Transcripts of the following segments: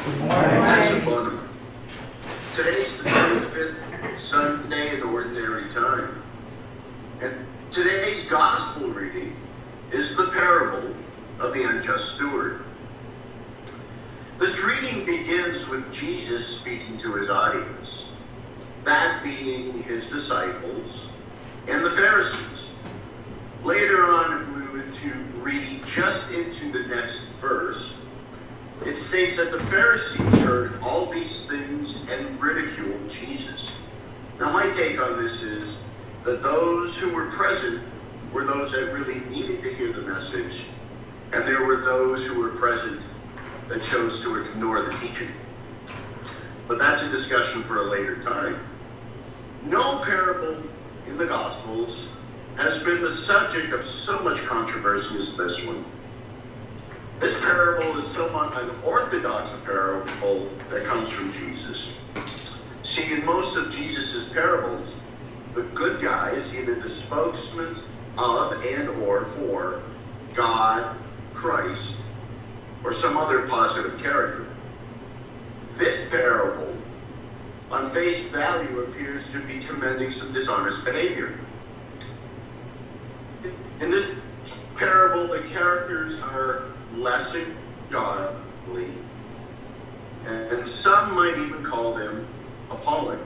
That's a bonus. Today's the 25th Sunday in Ordinary Time. And today's Gospel reading is the parable of the unjust steward. This reading begins with Jesus speaking to his audience, that being his disciples and the Pharisees. Later on, if we were to read just into the next verse, it states that the Pharisees heard all these things and ridiculed Jesus. Now, my take on this is that those who were present were those that really needed to hear the message, and there were those who were present that chose to ignore the teaching. But that's a discussion for a later time. No parable in the Gospels has been the subject of so much controversy as this one. This parable is somewhat unorthodox parable that comes from Jesus. See, in most of Jesus' parables, the good guy is either the spokesman of and or for God, Christ, or some other positive character. This parable, on face value, appears to be commending some dishonest behavior. In this parable, the characters are less than godly, and some might even call them appalling.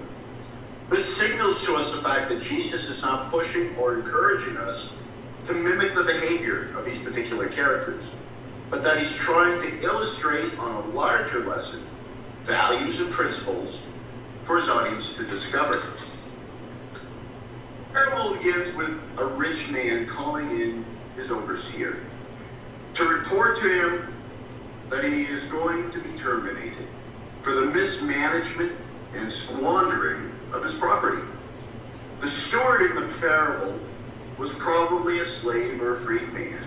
This signals to us the fact that Jesus is not pushing or encouraging us to mimic the behavior of these particular characters, but that he's trying to illustrate on a larger lesson values and principles for his audience to discover. The parable begins with a rich man calling in his overseer to report to him that he is going to be terminated for the mismanagement and squandering of his property. The steward in the parable was probably a slave or a freed man,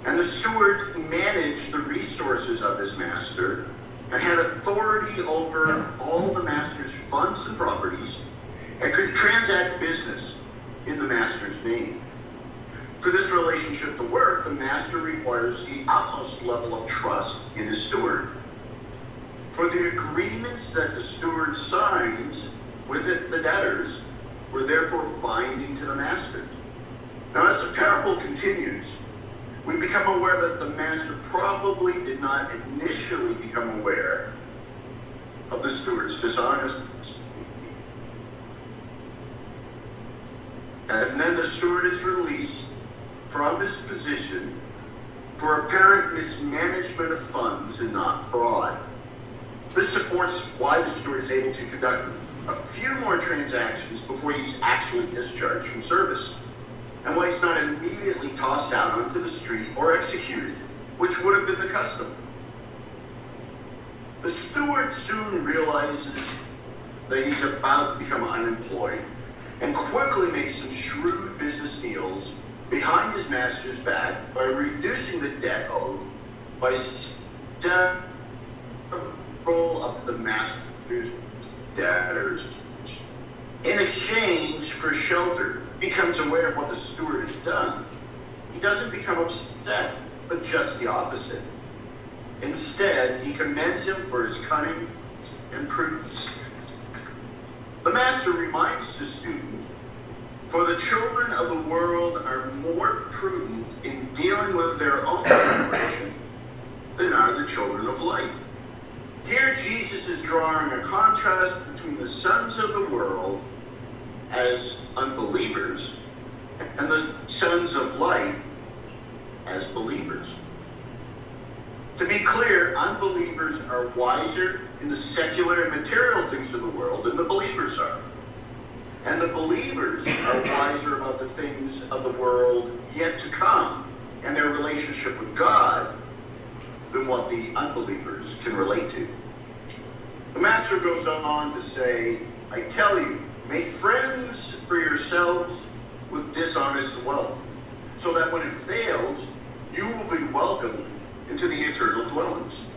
and the steward managed the resources of his master and had authority over all the master's funds and properties and could transact business in the master's name. For this relationship to work, the master requires the utmost level of trust in his steward. For the agreements that the steward signs with the debtors were therefore binding to the masters. Now, as the parable continues, we become aware that the master probably did not initially become aware of the steward's dishonesty. And then the steward is released from his position for apparent mismanagement of funds and not fraud. This supports why the steward is able to conduct a few more transactions before he's actually discharged from service, and why he's not immediately tossed out onto the street or executed, which would have been the custom. The steward soon realizes that he's about to become unemployed and quickly makes some shrewd business deals behind his master's back by reducing the debt owed by several of the master's debtors. In exchange for shelter, he becomes aware of what the steward has done. He doesn't become upset, but just the opposite. Instead, he commends him for his cunning and prudence. The master reminds the student, for the children of the world are more prudent in dealing with their own generation than are the children of light. Here, Jesus is drawing a contrast between the sons of the world as unbelievers and the sons of light as believers. To be clear, unbelievers are wiser in the secular and material things of the world than the believers are. And the believers are wiser about the things of the world yet to come and their relationship with God than what the unbelievers can relate to. The master goes on to say, I tell you, make friends for yourselves with dishonest wealth, so that when it fails, you will be welcomed into the eternal dwellings.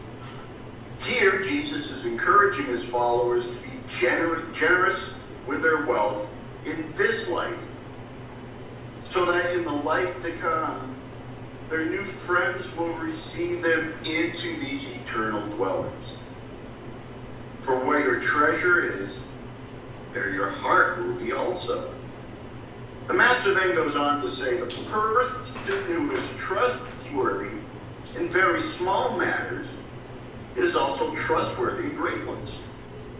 Here, Jesus is encouraging his followers to be generous with their wealth in this life, so that in the life to come, their new friends will receive them into these eternal dwellings. For where your treasure is, there your heart will be also. The master then goes on to say, the person who is trustworthy in very small matters is also trustworthy in great ones.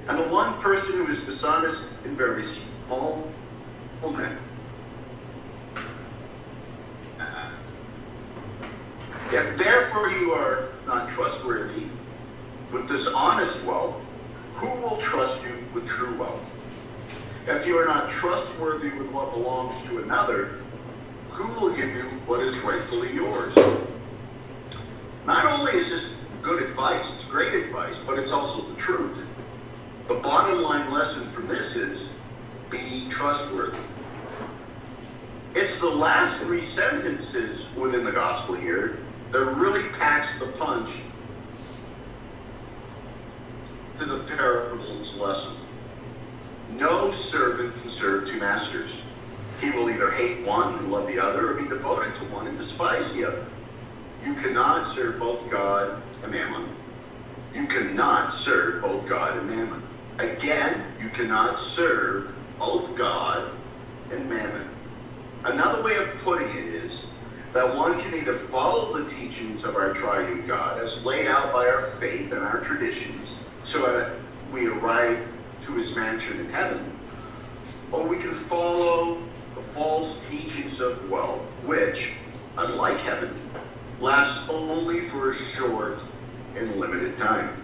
And the one person who is dishonest in very small matters. If therefore you are not trustworthy with dishonest wealth, who will trust you with true wealth? If you are not trustworthy with what belongs to another, who will give you what is rightfully yours? Not only is this good advice, it's great advice, but it's also the truth. The bottom line lesson from this is, be trustworthy. It's the last three sentences within the gospel here that really packs the punch to the parable's lesson. No servant can serve two masters. He will either hate one and love the other, or be devoted to one and despise the other. You cannot serve both God and mammon. You cannot serve both God and mammon. Again, you cannot serve both God and mammon. Another way of putting it is that one can either follow the teachings of our triune God as laid out by our faith and our traditions so that we arrive to his mansion in heaven, or we can follow the false teachings of wealth, which, unlike heaven, lasts only for a short and limited time.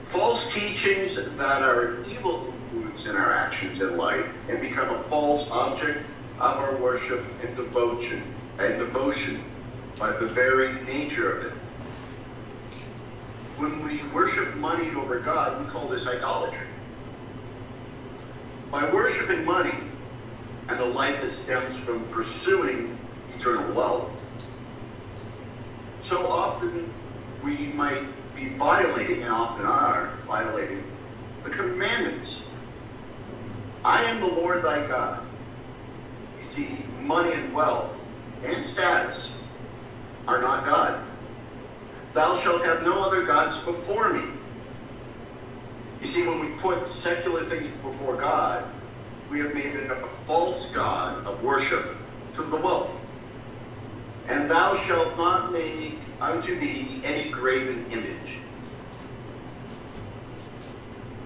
False teachings that are an evil influence in our actions in life and become a false object of our worship and devotion by the very nature of it. When we worship money over God, we call this idolatry. By worshiping money and the life that stems from pursuing eternal wealth, so often we might be violating, and often are violating, the commandments. I am the Lord thy God. You see, money and wealth and status are not God. Thou shalt have no other gods before me. You see, when we put secular things before God, we have made it a false god of worship to the wealth. And thou shalt not make unto thee any graven image.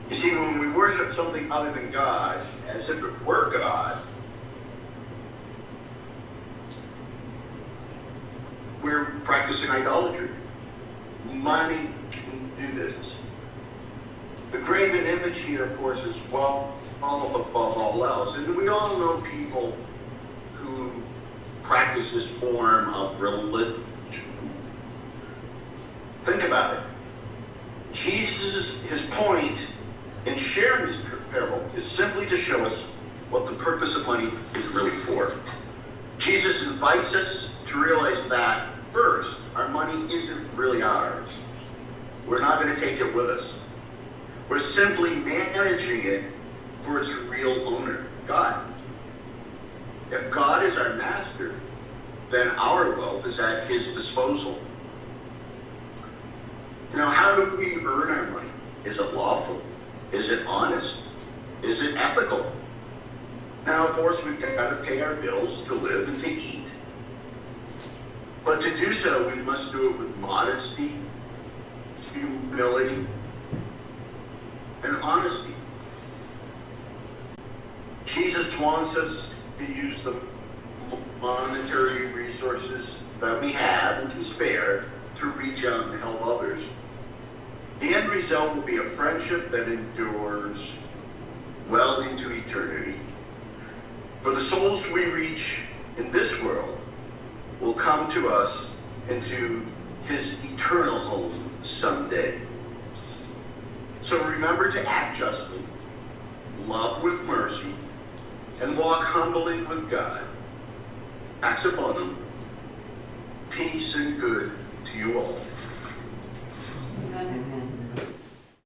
You see, when we worship something other than God, as if it were God, we're practicing idolatry. Money can do this. The graven image here, of course, is wealth above all else. And we all know people who practice this form of religion. Think about it. Jesus, his point in sharing this parable is simply to show us what the purpose of money is really for. Jesus invites us to realize that, first, our money isn't really ours. We're not going to take it with us. We're simply managing it for its real owner, God. If God is our master, then our wealth is at his disposal. Now, how do we earn our money? Is it lawful? Is it honest? Is it ethical? Now, of course, we've got to pay our bills to live and to eat. But to do so, we must do it with modesty, humility, and honesty. Jesus wants us to use the monetary resources that we have and can spare to reach out and help others. The end result will be a friendship that endures well into eternity. For the souls we reach in this world will come to us into his eternal home someday. So remember to act justly, love with mercy, and walk humbly with God. Pax bonum, peace and good to you all.